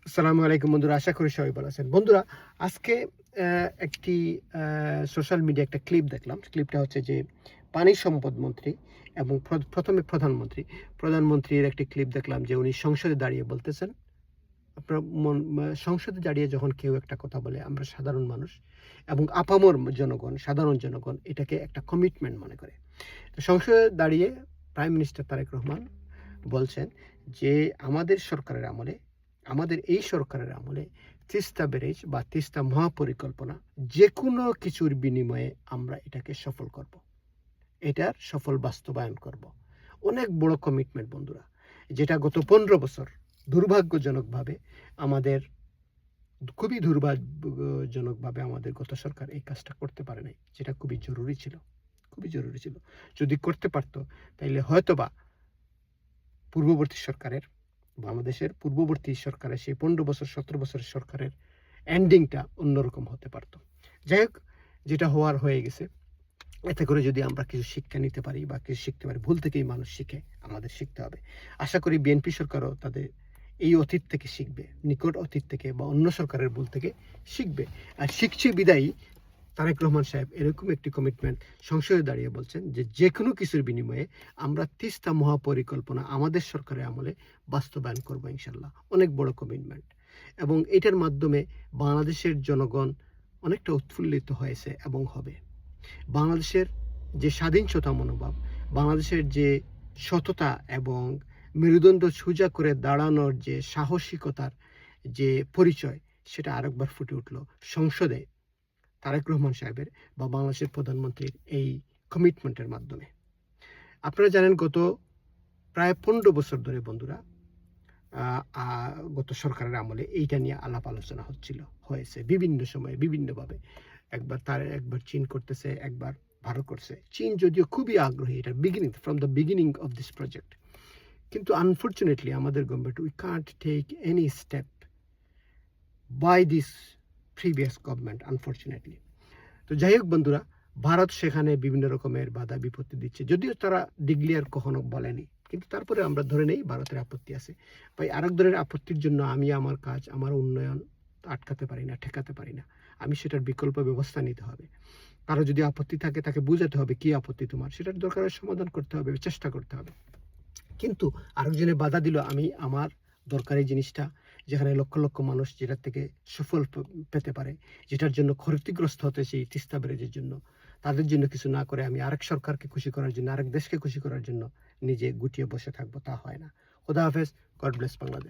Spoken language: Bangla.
আসসালামু আলাইকুম বন্ধুরা, আশা করি সবাই ভালো আছেন। বন্ধুরা, আজকে একটি সোশ্যাল মিডিয়া একটা ক্লিপ দেখলাম। ক্লিপটা হচ্ছে যে পানি সম্পদ মন্ত্রী এবং প্রথমে প্রধানমন্ত্রীর একটি ক্লিপ দেখলাম যে উনি সংসদে দাঁড়িয়ে বলতেছেন, আপনার সংসদে দাঁড়িয়ে যখন কেউ একটা কথা বলে, আমরা সাধারণ মানুষ এবং আপামর জনগণ, সাধারণ জনগণ এটাকে একটা কমিটমেন্ট মনে করে। তো সংসদে দাঁড়িয়ে প্রাইম মিনিস্টার তারেক রহমান বলছেন যে আমাদের এই সরকারের আমলে তিস্তা ব্যারেজ বা তিস্তা মহাপরিকল্পনা যে কোনো কিছুর বিনিময়ে আমরা এটাকে সফল করব, এটার সফল বাস্তবায়ন করব। অনেক বড় কমিটমেন্ট বন্ধুরা, যেটা গত 15 বছর দুর্ভাগ্যজনকভাবে আমাদের খুবই দুর্ভাগ্যজনকভাবে আমাদের গত সরকার এই কাজটা করতে পারে নাই, যেটা খুবই জরুরি ছিল। যদি করতে পারতো তাইলে হয়তোবা বাংলাদেশের পূর্ববর্তী সরকারের সেই 15 বছর 17 বছরের সরকারের এন্ডিংটা অন্যরকম হতে পারতো। যাই হোক, যেটা হওয়ার হয়ে গেছে। এতে করে যদি আমরা কিছু শিক্ষা নিতে পারি বা কিছু শিখতে পারি, ভুল থেকেই মানুষ শিখে, আমাদের শিখতে হবে। আশা করি বিএনপি সরকারও তাদের এই অতীত থেকে শিখবে, নিকট অতীত থেকে বা অন্য সরকারের ভুল থেকে শিখবে। আর শিখছে বিদায়ী তারেক রহমান সাহেব এরকম একটি কমিটমেন্ট সংসদে দাঁড়িয়ে বলছেন যে যে কোনো কিছুর বিনিময়ে আমরা তিস্তা মহাপরিকল্পনা আমাদের সরকারের আমলে বাস্তবায়ন করবো ইনশাল্লাহ। অনেক বড় কমিটমেন্ট এবং এটার মাধ্যমে বাংলাদেশের জনগণ অনেকটা উৎফুল্লিত হয়েছে এবং হবে। বাংলাদেশের যে স্বাধীনতা মনোভাব, বাংলাদেশের যে সততা এবং মেরুদণ্ড সোজা করে দাঁড়ানোর যে সাহসিকতার যে পরিচয়, সেটা আরেকবার ফুটে উঠল সংসদে তারেক রহমান সাহেবের বা বাংলাদেশের প্রধানমন্ত্রীর এই কমিটমেন্টের মাধ্যমে। আপনারা জানেন গত প্রায় 15 বছর ধরে বন্ধুরা, গত সরকারের আমলে এইটা নিয়ে আলাপ আলোচনা হয়েছে বিভিন্ন সময়ে বিভিন্নভাবে। একবার চীন করতেছে, একবার ভারত করছে। চীন যদিও খুবই আগ্রহী, এটা from the beginning of this project, কিন্তু আনফর্চুনেটলি আমাদের government we can't take any step by this previous government, unfortunately. তো যাই হোক বন্ধুরা, ভারত সেখানে বিভিন্ন রকমের বাধা বিপত্তি দিচ্ছে, যদিও তারা ডিক্লেয়ার কখনো বলেনি, কিন্তু তারপরে আমরা ধরে নেই ভারতের আপত্তি আছে। ভাই, আরেক ধরনের আপত্তির জন্য আমি আমার কাজ, আমার উন্নয়ন আটকাতে পারি না, ঠেকাতে পারি না। আমি সেটার বিকল্প ব্যবস্থা নিতে হবে। কারো যদি আপত্তি থাকে তাকে বুঝাতে হবে কি আপত্তি তোমার, সেটার দরকার সমাধান করতে হবে, চেষ্টা করতে হবে। কিন্তু আরেকজনে বাধা দিল, আমি আমার দরকারি জিনিসটা, যেখানে লক্ষ লক্ষ মানুষ যেটার থেকে সুফল পেতে পারে, যেটার জন্য ক্ষতিগ্রস্ত হতেছে এই তিস্তা ব্যারেজের জন্য, তাদের জন্য কিছু না করে আমি আরেক সরকারকে খুশি করার জন্য, আরেক দেশকে খুশি করার জন্য নিজে গুটিয়ে বসে থাকবো, তা হয় না। খোদা হাফেজ। God bless Bangladesh.